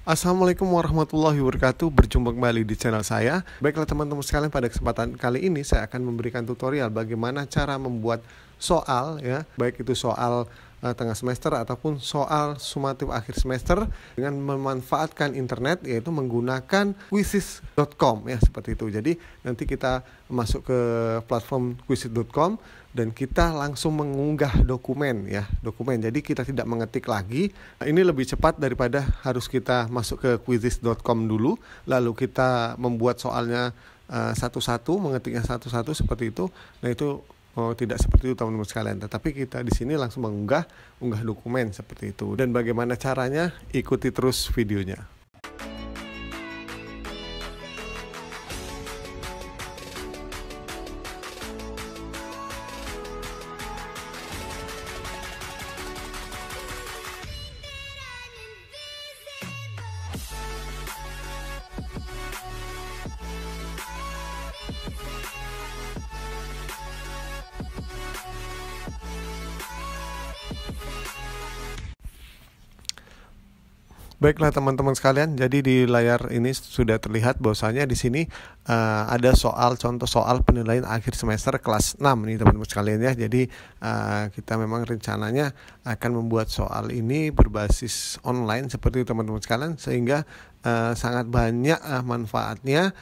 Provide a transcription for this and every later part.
Assalamualaikum warahmatullahi wabarakatuh. Berjumpa kembali di channel saya. Baiklah teman-teman sekalian, pada kesempatan kali ini saya akan memberikan tutorial bagaimana cara membuat soal, ya, baik itu soal tengah semester ataupun soal sumatif akhir semester dengan memanfaatkan internet, yaitu menggunakan quizizz.com, ya, seperti itu. Jadi nanti kita masuk ke platform quizizz.com dan kita langsung mengunggah dokumen, ya, dokumen. Jadi kita tidak mengetik lagi. Ini lebih cepat daripada harus kita masuk ke quizizz.com dulu lalu kita membuat soalnya satu-satu, mengetiknya satu-satu seperti itu. Nah, itu tidak seperti itu teman-teman sekalian, tetapi kita di sini langsung unggah dokumen seperti itu. Dan bagaimana caranya? Ikuti terus videonya. Baiklah teman-teman sekalian, jadi di layar ini sudah terlihat bahwasanya di sini ada contoh soal penilaian akhir semester kelas 6 nih teman-teman sekalian, ya. Jadi kita memang rencananya akan membuat soal ini berbasis online seperti itu teman-teman sekalian, sehingga sangat banyak manfaatnya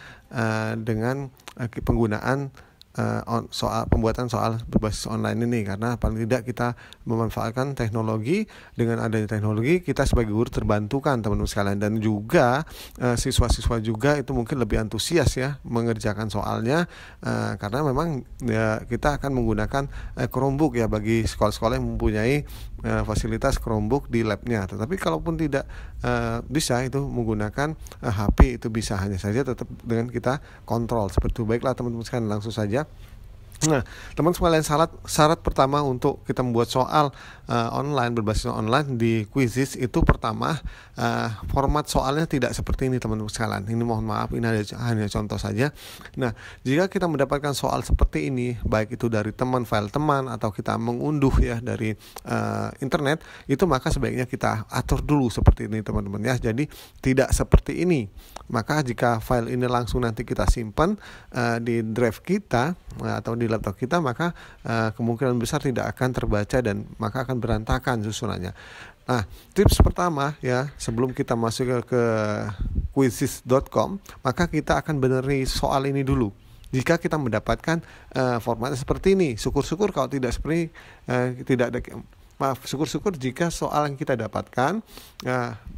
dengan penggunaan pembuatan soal berbasis online ini, karena paling tidak kita memanfaatkan teknologi. Dengan adanya teknologi, kita sebagai guru terbantukan teman-teman sekalian, dan juga siswa-siswa juga itu mungkin lebih antusias, ya, mengerjakan soalnya, karena memang ya, kita akan menggunakan Chromebook, ya, bagi sekolah-sekolah yang mempunyai fasilitas Chromebook di labnya. Tetapi kalaupun tidak bisa itu menggunakan HP, itu bisa, hanya saja tetap dengan kita kontrol seperti itu. Baiklah teman-teman sekalian, langsung saja. Nah, teman-teman sekalian, syarat pertama untuk kita membuat soal online, berbasis online di Quizizz itu, pertama, format soalnya tidak seperti ini teman-teman sekalian. Ini mohon maaf, ini hanya contoh saja. Nah, jika kita mendapatkan soal seperti ini, baik itu dari file teman atau kita mengunduh, ya, dari internet, itu maka sebaiknya kita atur dulu seperti ini teman-teman, ya. Jadi tidak seperti ini. Maka jika file ini langsung nanti kita simpan di drive kita atau di laptop kita, maka kemungkinan besar tidak akan terbaca dan maka akan berantakan susunannya. Nah, tips pertama, ya, sebelum kita masuk ke quizizz.com, maka kita akan benerin soal ini dulu. Jika kita mendapatkan formatnya seperti ini, syukur-syukur. Kalau tidak seperti syukur-syukur jika soal yang kita dapatkan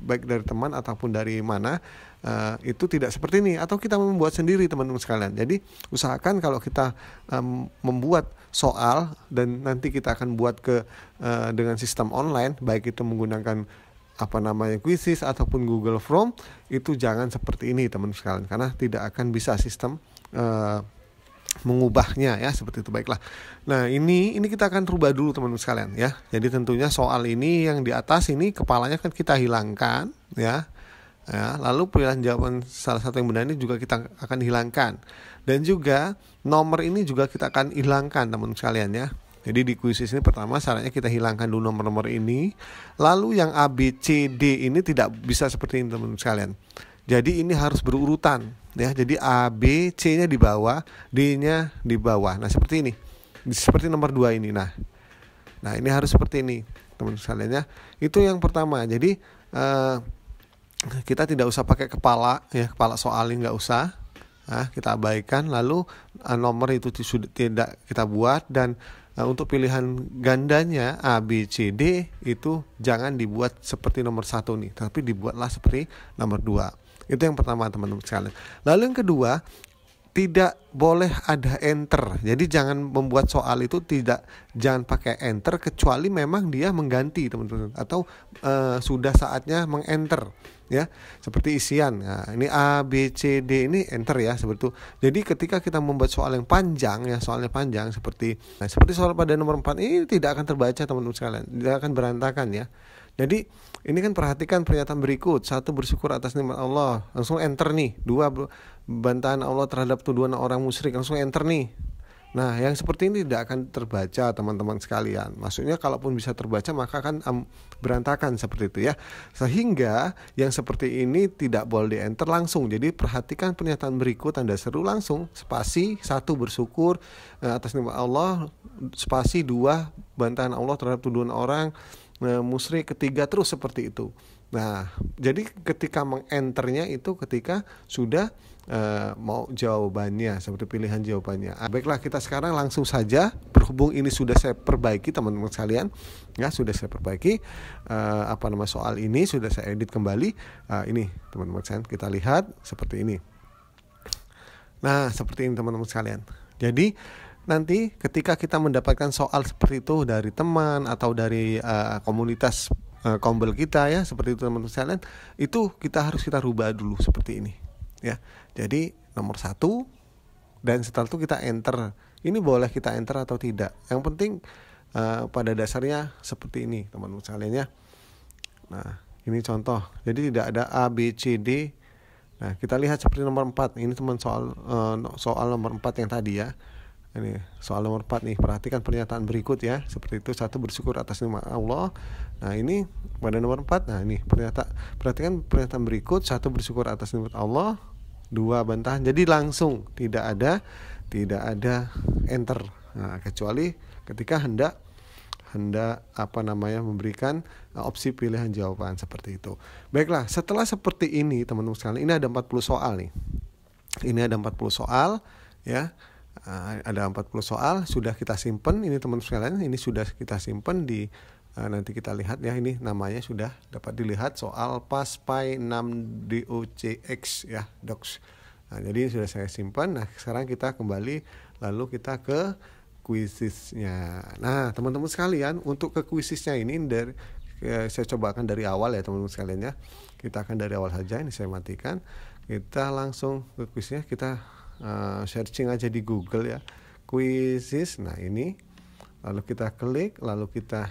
baik dari teman ataupun dari mana itu tidak seperti ini, atau kita membuat sendiri teman-teman sekalian. Jadi usahakan kalau kita membuat soal dan nanti kita akan buat dengan sistem online, baik itu menggunakan Quizizz ataupun Google Form, itu jangan seperti ini teman-teman sekalian, karena tidak akan bisa sistem mengubahnya, ya, seperti itu. Baiklah. Nah, ini kita akan rubah dulu teman-teman sekalian, ya. Jadi tentunya soal ini yang di atas ini kepalanya kan kita hilangkan, ya. Lalu pilihan jawaban salah satu yang benar ini juga kita akan hilangkan, dan juga nomor ini juga kita akan hilangkan teman-teman sekalian, ya. Jadi di Quizizz ini pertama syaratnya kita hilangkan dulu nomor-nomor ini. Lalu yang A, B, C, D ini tidak bisa seperti ini teman-teman sekalian. Jadi ini harus berurutan, ya. Jadi A, B, C-nya di bawah, D-nya di bawah. Nah, seperti ini. Seperti nomor 2 ini. Nah, ini harus seperti ini teman-teman sekalian, ya. Itu yang pertama. Jadi kita tidak usah pakai kepala, ya, kepala soal ini nggak usah. Kita abaikan. Lalu nomor itu tidak kita buat, dan untuk pilihan gandanya A, B, C, D itu jangan dibuat seperti nomor 1 nih, tapi dibuatlah seperti nomor 2. Itu yang pertama teman-teman sekalian. Lalu yang kedua, tidak boleh ada enter. Jadi jangan membuat soal itu jangan pakai enter kecuali memang dia mengganti teman-teman, atau sudah saatnya mengenter, ya, seperti isian. Nah, ini A, B, C, D ini enter, ya, seperti itu. Jadi ketika kita membuat soal yang panjang, ya, soalnya panjang seperti soal pada nomor 4 ini tidak akan terbaca teman-teman sekalian, tidak akan berantakan, ya. Jadi ini kan perhatikan pernyataan berikut. 1, bersyukur atas nikmat Allah, langsung enter nih. 2, bantahan Allah terhadap tuduhan orang musyrik, langsung enter nih. Nah, yang seperti ini tidak akan terbaca teman-teman sekalian. Maksudnya kalaupun bisa terbaca maka akan berantakan seperti itu ya. Sehingga yang seperti ini tidak boleh di-enter langsung. Jadi perhatikan pernyataan berikut, Anda seru langsung, spasi 1 bersyukur atas nama Allah, spasi 2 bantahan Allah terhadap tuduhan orang musyrik, ketiga terus seperti itu. Nah, jadi ketika mengenternya itu ketika sudah mau jawabannya, seperti pilihan jawabannya. Baiklah, kita sekarang langsung saja, berhubung ini sudah saya perbaiki teman-teman sekalian, ya sudah saya perbaiki soal ini sudah saya edit kembali. Ini teman-teman sekalian, kita lihat seperti ini. Nah, seperti ini teman-teman sekalian. Jadi nanti ketika kita mendapatkan soal seperti itu dari teman atau dari komunitas kombel kita ya, seperti itu teman-teman sekalian, itu kita harus rubah dulu seperti ini ya. Jadi nomor 1, dan setelah itu kita enter. Ini boleh kita enter atau tidak, yang penting pada dasarnya seperti ini teman-teman sekalian ya. Nah, ini contoh, jadi tidak ada A, B, C, D. Nah, kita lihat seperti nomor 4. Ini teman soal nomor 4 yang tadi ya. Ini soal nomor 4 nih, perhatikan pernyataan berikut ya. Seperti itu, 1 bersyukur atas nama Allah. Nah, ini pada nomor 4. Nah, ini perhatikan pernyataan berikut, 1 bersyukur atas nama Allah, 2 bantahan. Jadi langsung tidak ada enter. Nah, kecuali ketika hendak memberikan opsi pilihan jawaban seperti itu. Baiklah, setelah seperti ini teman-teman sekalian, ini ada 40 soal nih. Ini ada 40 soal ya. Ada 40 soal sudah kita simpen ini teman-teman sekalian. Ini sudah kita simpen di nanti kita lihat ya, ini namanya sudah dapat dilihat, soal PASPAI 6 DOCX ya, docs. Nah, jadi sudah saya simpan. Nah, sekarang kita kembali lalu kita ke kuisisnya. Nah, teman-teman sekalian, untuk ke kuisisnya ini saya cobakan dari awal ya teman-teman sekalian ya. Kita akan dari awal saja, ini saya matikan. Kita langsung ke kuisnya, kita searching aja di Google ya, kuisis. Nah, ini lalu kita klik, lalu kita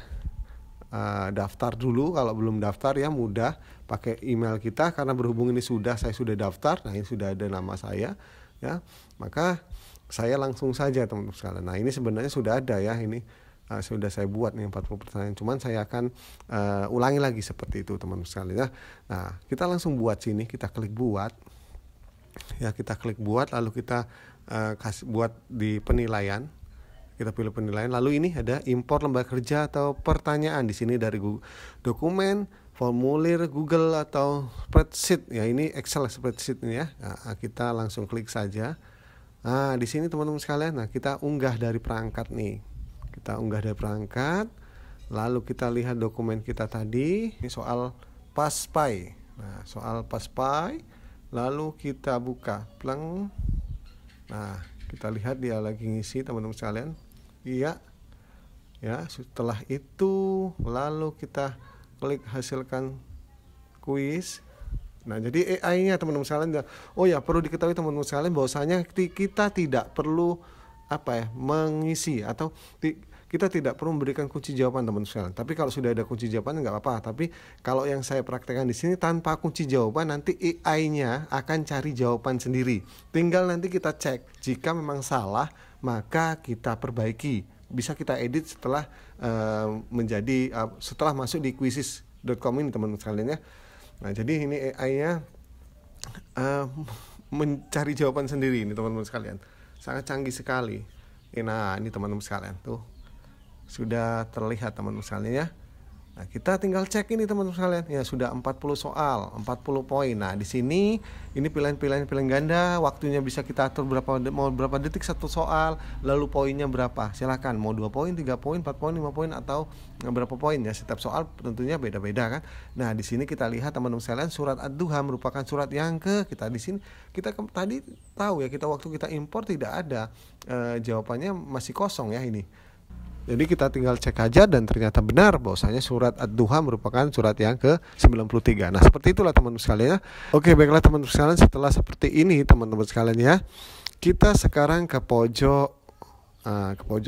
daftar dulu. Kalau belum daftar ya mudah, pakai email kita, karena berhubung ini saya sudah daftar. Nah, ini sudah ada nama saya ya, maka saya langsung saja teman-teman sekalian. Nah, ini sebenarnya sudah ada ya, ini sudah saya buat nih 40 pertanyaan, cuman saya akan ulangi lagi seperti itu teman-teman sekalian ya. Nah, kita langsung buat sini, kita klik buat ya, kita klik buat, lalu kita kasih buat di penilaian. Kita pilih penilaian, lalu ini ada impor lembar kerja atau pertanyaan. Di sini dari dokumen, formulir Google atau spreadsheet ya, ini Excel spreadsheet ini ya. Nah, kita langsung klik saja. Nah, di sini teman-teman sekalian, nah kita unggah dari perangkat nih. Kita unggah dari perangkat, lalu kita lihat dokumen kita tadi. Ini soal PASPAI. Nah, soal PASPAI, lalu kita buka pleng. Nah, kita lihat dia lagi ngisi teman-teman sekalian. Iya. Ya, setelah itu lalu kita klik hasilkan kuis. Nah, jadi AI-nya teman-teman sekalian. Oh ya, perlu diketahui teman-teman sekalian bahwasanya kita tidak perlu mengisi atau kita tidak perlu memberikan kunci jawaban teman-teman sekalian. Tapi kalau sudah ada kunci jawaban nggak apa-apa. Tapi kalau yang saya praktekkan di sini tanpa kunci jawaban, nanti AI-nya akan cari jawaban sendiri. Tinggal nanti kita cek. Jika memang salah, maka kita perbaiki. Bisa kita edit setelah setelah masuk di quizzes.com ini teman-teman sekalian ya. Nah, jadi ini AI-nya mencari jawaban sendiri ini teman-teman sekalian. Sangat canggih sekali. Nah, ini teman-teman sekalian tuh. Sudah terlihat teman-teman sekalian ya. Nah, kita tinggal cek ini teman-teman sekalian. Ya, sudah 40 soal, 40 poin. Nah, di sini ini pilihan ganda, waktunya bisa kita atur mau berapa detik satu soal, lalu poinnya berapa. Silakan mau 2 poin, 3 poin, 4 poin, 5 poin atau berapa poin ya. Setiap soal tentunya beda-beda kan. Nah, di sini kita lihat teman-teman sekalian, surat Ad-Duha merupakan surat yang kita di sini kita tadi tahu ya, waktu kita impor tidak ada jawabannya masih kosong ya ini. Jadi kita tinggal cek aja dan ternyata benar bahwasanya surat Ad-Duha merupakan surat yang ke-93. Nah, seperti itulah teman-teman sekalian ya. Oke, baiklah teman-teman sekalian, setelah seperti ini teman-teman sekalian ya, kita sekarang ke pojok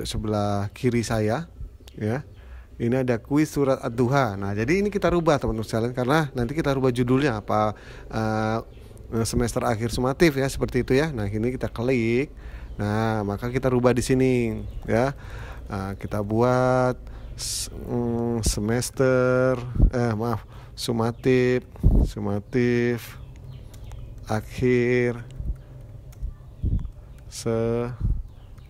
sebelah kiri saya ya. Ini ada kuis surat Ad-Duha. Nah, jadi ini kita rubah teman-teman sekalian, karena nanti kita rubah judulnya apa semester akhir sumatif ya, seperti itu ya. Nah, ini kita klik. Nah, maka kita rubah di sini ya. Kita buat semester sumatif akhir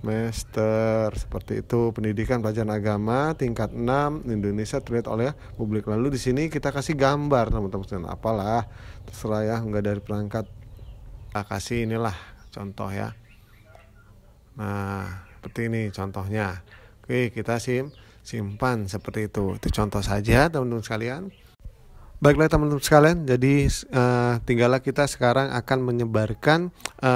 semester, seperti itu. Pendidikan pelajaran agama tingkat 6 Indonesia terlihat oleh publik. Lalu di sini kita kasih gambar teman-teman, apalah terserah ya, enggak dari perangkat. Kasih inilah contoh ya. Nah, seperti ini contohnya. Oke, kita simpan seperti itu. Itu contoh saja teman-teman sekalian. Baiklah teman-teman sekalian, jadi tinggallah kita sekarang akan menyebarkan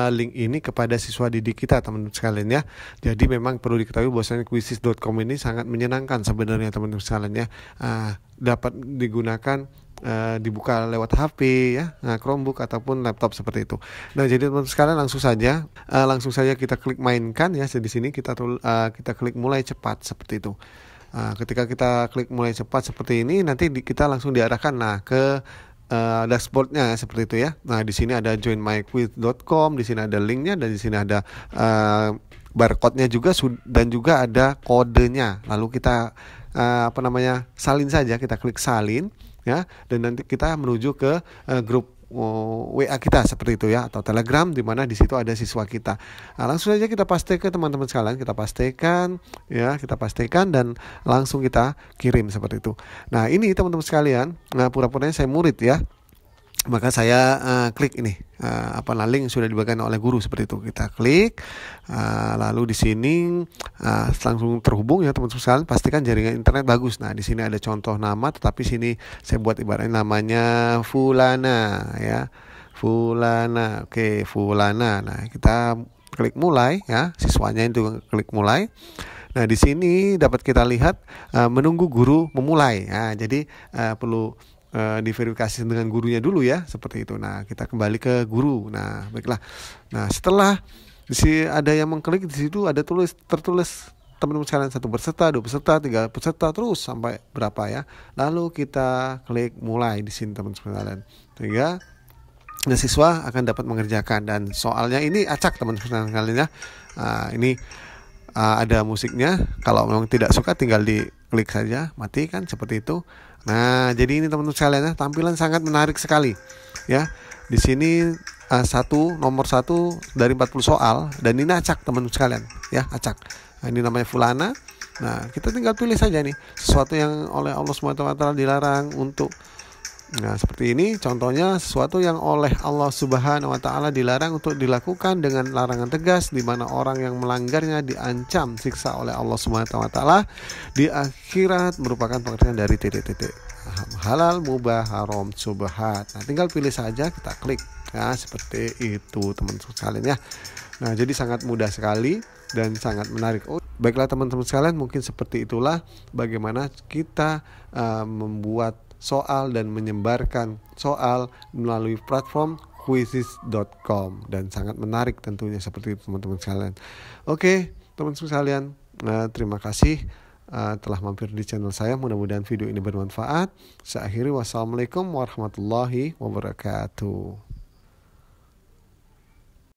link ini kepada siswa didik kita teman-teman sekalian ya. Jadi memang perlu diketahui bahwasanya Quizizz.com ini sangat menyenangkan sebenarnya teman-teman sekalian ya. Dapat digunakan dibuka lewat HP ya, Chromebook ataupun laptop seperti itu. Nah, jadi teman-teman sekalian langsung saja kita klik mainkan ya. Di sini kita klik mulai cepat seperti itu. Ketika kita klik mulai cepat seperti ini, nanti kita langsung diarahkan ke dashboardnya seperti itu ya. Nah, di sini ada joinmyquiz.com, di sini ada linknya, dan di sini ada barcode-nya juga, dan juga ada kodenya. Lalu kita salin saja, kita klik salin ya, dan nanti kita menuju ke grup WA kita seperti itu ya, atau Telegram, di mana di situ ada siswa kita. Langsung saja kita pastikan teman-teman sekalian, kita pastikan dan langsung kita kirim seperti itu. Nah, ini teman-teman sekalian, pura-puranya saya murid ya. Maka saya klik ini link sudah dibagikan oleh guru seperti itu. Kita klik, lalu di sini langsung terhubung ya teman-teman sekalian. Pastikan jaringan internet bagus. Nah, di sini ada contoh nama, tetapi sini saya buat ibaratnya namanya Fulana ya, Fulana. Oke, Fulana. Nah, kita klik mulai ya, siswanya itu klik mulai. Nah, di sini dapat kita lihat menunggu guru memulai. Nah, jadi perlu diverifikasi dengan gurunya dulu ya, seperti itu. Nah, kita kembali ke guru. Nah, baiklah. Nah, setelah di sini ada yang mengklik, di situ ada tertulis teman-teman sekalian 1 peserta, 2 peserta, 3 peserta, terus sampai berapa ya. Lalu kita klik mulai di sini teman-teman sekalian. Sehingga siswa akan dapat mengerjakan, dan soalnya ini acak teman-teman sekalian ya. Ini ada musiknya. Kalau memang tidak suka tinggal diklik saja, matikan seperti itu. Nah, jadi ini teman-teman sekalian ya, tampilan sangat menarik sekali ya. Di sini nomor 1 dari 40 soal, dan ini acak teman-teman sekalian ya, acak. Nah, ini namanya Fulana. Nah, kita tinggal pilih saja nih sesuatu yang oleh Allah SWT dilarang untuk. Nah, seperti ini contohnya, sesuatu yang oleh Allah Subhanahu wa taala dilarang untuk dilakukan dengan larangan tegas, di mana orang yang melanggarnya diancam siksa oleh Allah Subhanahu wa taala di akhirat, merupakan pengertian dari titik-titik. Halal, mubah, haram, subhat. Nah, tinggal pilih saja, kita klik. Nah, seperti itu teman-teman sekalian ya. Nah, jadi sangat mudah sekali dan sangat menarik. Baiklah teman-teman sekalian, mungkin seperti itulah bagaimana kita membuat soal dan menyebarkan soal melalui platform Quizizz.com, dan sangat menarik tentunya seperti itu teman-teman sekalian. Oke, teman-teman sekalian, terima kasih telah mampir di channel saya. Mudah-mudahan video ini bermanfaat. Saya akhiri, wassalamualaikum warahmatullahi wabarakatuh.